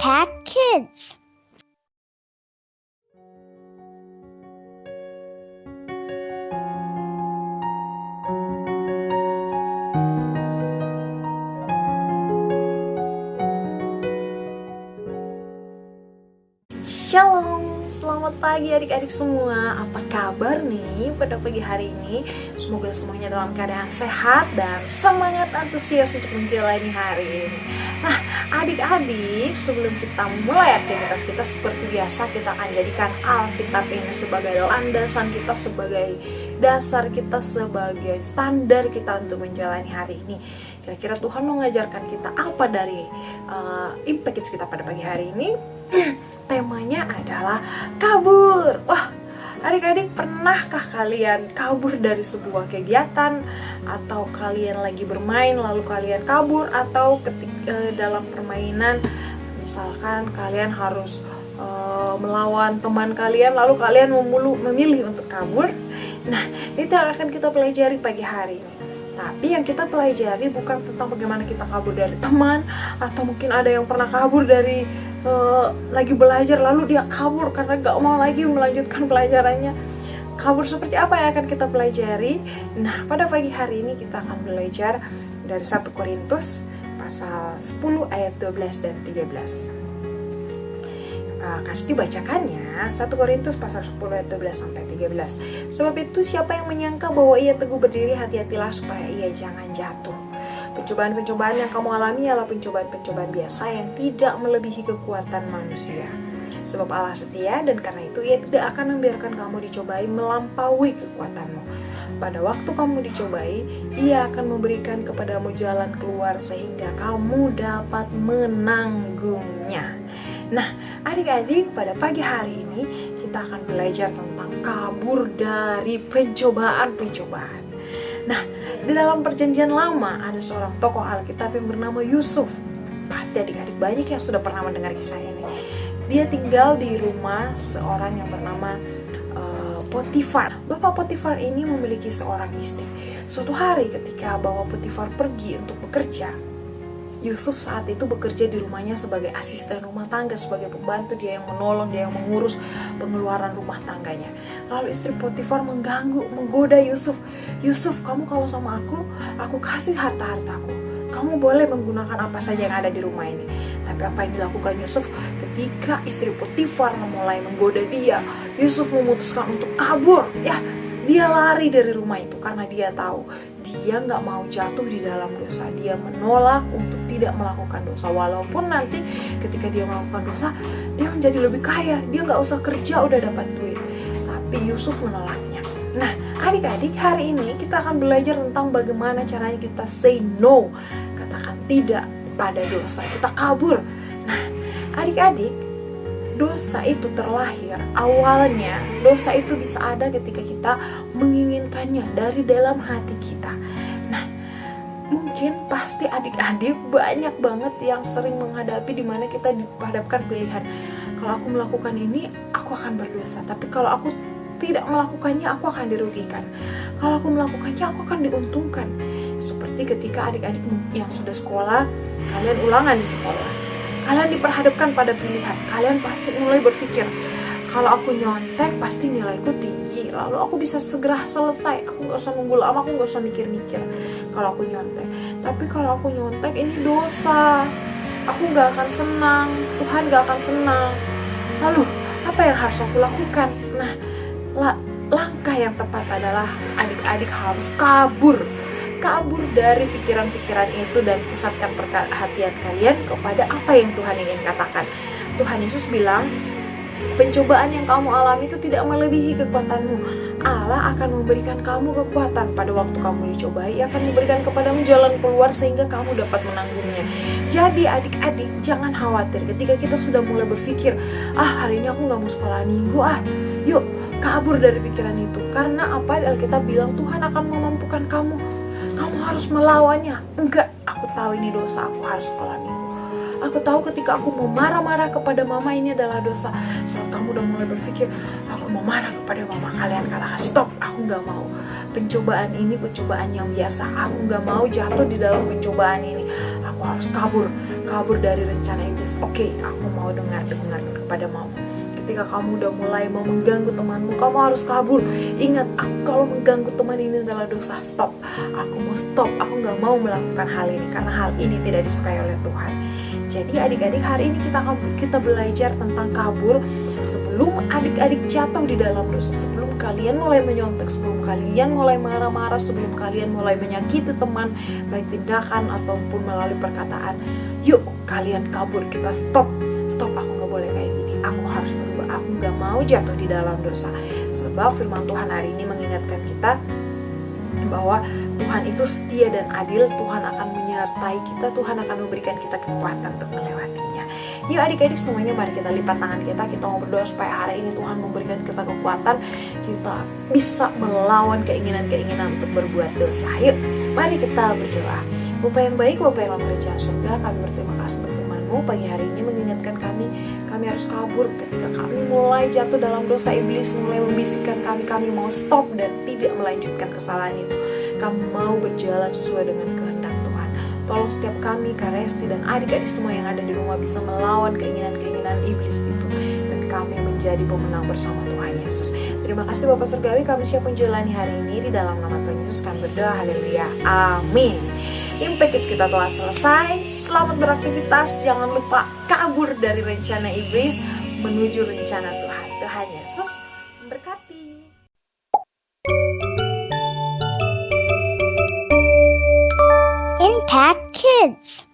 Cat Kids. Shalom, selamat pagi adik-adik semua. Apa kabar nih pada pagi hari ini? Semoga semuanya dalam keadaan sehat dan semangat antusias untuk menjalani hari ini. Nah, adik-adik, sebelum kita mulai aktivitas kita seperti biasa, kita akan jadikan Alkitab ini sebagai landasan kita, sebagai dasar kita, sebagai standar kita untuk menjalani hari ini. Kira-kira Tuhan mau mengajarkan kita apa dari impact kita pada pagi hari ini? Temanya adalah kabur. Wah, adik-adik, pernahkah kalian kabur dari sebuah kegiatan, atau kalian lagi bermain lalu kalian kabur, atau ketika dalam permainan misalkan kalian harus melawan teman kalian lalu kalian memilih untuk kabur? Nah, itu akan kita pelajari pagi hari ini. Tapi yang kita pelajari bukan tentang bagaimana kita kabur dari teman, atau mungkin ada yang pernah kabur dari lagi belajar lalu dia kabur karena gak mau lagi melanjutkan pelajarannya. Kabur seperti apa yang akan kita pelajari? Nah, pada pagi hari ini kita akan belajar dari 1 Korintus pasal 10 ayat 12 dan 13. Kasih bacakannya 1 Korintus pasal 10 ayat 12 sampai 13. Sebab itu siapa yang menyangka bahwa ia teguh berdiri, hati-hatilah supaya ia jangan jatuh. Pencobaan-pencobaan yang kamu alami adalah pencobaan-pencobaan biasa yang tidak melebihi kekuatan manusia. Sebab Allah setia, dan karena itu ia tidak akan membiarkan kamu dicobai melampaui kekuatanmu. Pada waktu kamu dicobai, ia akan memberikan kepadamu jalan keluar sehingga kamu dapat menanggungnya. Nah, adik-adik, pada pagi hari ini kita akan belajar tentang kabur dari pencobaan-pencobaan. Nah, di dalam perjanjian lama ada seorang tokoh Alkitab yang bernama Yusuf. Pasti adik-adik banyak yang sudah pernah mendengar kisah ini. Dia tinggal di rumah seorang yang bernama Potifar. Bapak Potifar ini memiliki seorang istri. Suatu hari ketika Bapak Potifar pergi untuk bekerja, Yusuf saat itu bekerja di rumahnya sebagai asisten rumah tangga, sebagai pembantu. Dia yang menolong, dia yang mengurus pengeluaran rumah tangganya. Lalu istri Potifar menggoda Yusuf. Yusuf, kamu kalau sama aku kasih harta-hartaku. Kamu boleh menggunakan apa saja yang ada di rumah ini. Tapi apa yang dilakukan Yusuf ketika istri Potifar mulai menggoda dia? Yusuf memutuskan untuk kabur. Ya, dia lari dari rumah itu karena dia tahu dia nggak mau jatuh di dalam dosa. Dia menolak untuk tidak melakukan dosa. Walaupun nanti ketika dia melakukan dosa, dia menjadi lebih kaya. Dia nggak usah kerja, udah dapat duit. Tapi Yusuf menolaknya. Nah, adik-adik, hari ini kita akan belajar tentang bagaimana caranya kita say no, katakan tidak pada dosa. Kita kabur. Nah, adik-adik, dosa itu terlahir, awalnya dosa itu bisa ada ketika kita menginginkannya dari dalam hati kita. Nah, mungkin pasti adik-adik banyak banget yang sering menghadapi dimana kita dihadapkan pilihan. Kalau aku melakukan ini, aku akan berdosa. Tapi kalau aku tidak melakukannya, aku akan dirugikan. Kalau aku melakukannya, aku akan diuntungkan. Seperti ketika adik-adik yang sudah sekolah, kalian ulangan di sekolah, kalian diperhadapkan pada pilihan. Kalian pasti mulai berpikir, kalau aku nyontek pasti nilaiku tinggi, lalu aku bisa segera selesai, aku gak usah nunggu lama, aku gak usah mikir-mikir kalau aku nyontek. Tapi kalau aku nyontek ini dosa, aku gak akan senang, Tuhan gak akan senang. Lalu apa yang harus aku lakukan? Nah, langkah yang tepat adalah adik-adik harus kabur dari pikiran-pikiran itu dan pusatkan perhatian kalian kepada apa yang Tuhan ingin katakan. Tuhan Yesus bilang, pencobaan yang kamu alami itu tidak melebihi kekuatanmu. Allah akan memberikan kamu kekuatan pada waktu kamu dicobai, akan memberikan kepadamu jalan keluar sehingga kamu dapat menanggungnya. Jadi adik-adik, jangan khawatir ketika kita sudah mulai berpikir, hari ini aku gak mau sekolah minggu, yuk kabur dari pikiran itu. Karena apa? Alkitab bilang Tuhan akan memampukan kamu. Kamu harus melawannya. Enggak, aku tahu ini dosa, aku harus sekolah minggu. Aku tahu ketika aku mau marah-marah kepada mama ini adalah dosa. Saat kamu udah mulai berpikir, aku mau marah kepada mama, kalian katakan stop, aku gak mau. Pencobaan ini pencobaan yang biasa, aku gak mau jatuh di dalam pencobaan ini. Aku harus kabur. kabur dari rencana iblis. Oke, aku mau dengar kepada mau. Ketika kamu udah mulai mau mengganggu temanmu, kamu harus kabur. Ingat, aku kalau mengganggu teman ini adalah dosa. Stop. Aku mau stop. Aku gak mau melakukan hal ini karena hal ini tidak disukai oleh Tuhan. Jadi adik-adik, hari ini kita belajar tentang kabur. Sebelum adik-adik jatuh di dalam dosa, sebelum kalian mulai menyontek, sebelum kalian mulai marah-marah, sebelum kalian mulai menyakiti teman, baik tindakan ataupun melalui perkataan, yuk kalian kabur. Kita stop. Aku gak boleh kayak gini. Aku harus berubah. Aku gak mau jatuh di dalam dosa. Sebab firman Tuhan hari ini mengingatkan kita bahwa Tuhan itu setia dan adil. Tuhan akan menyertai kita. Tuhan akan memberikan kita kekuatan untuk melewatinya. Yuk adik-adik semuanya, mari kita lipat tangan kita. Kita mau berdoa supaya hari ini Tuhan memberikan kita kekuatan. Kita bisa melawan keinginan-keinginan untuk berbuat dosa. Yuk, mari kita berdoa. Bapa yang baik, Bapa yang dalam kerajaan surga, kami berterima kasih untuk firman-Mu. Pagi hari ini mengingatkan kami harus kabur ketika kami mulai jatuh dalam dosa. Iblis mulai membisikkan kami mau stop dan tidak melanjutkan kesalahan itu. Kami mau berjalan sesuai dengan kehendak Tuhan. Tolong setiap kami, Kak Resti dan adik-adik semua yang ada di rumah bisa melawan keinginan-keinginan iblis itu, dan kami menjadi pemenang bersama Tuhan Yesus. Terima kasih Bapak Surgawi, kami siap menjalani hari ini di dalam nama Tuhan Yesus. Kami berdoa, haleluya, amin. Impact Kids kita telah selesai. Selamat beraktivitas. Jangan lupa kabur dari rencana iblis menuju rencana Tuhan. Tuhan Yesus memberkati. Impact Kids.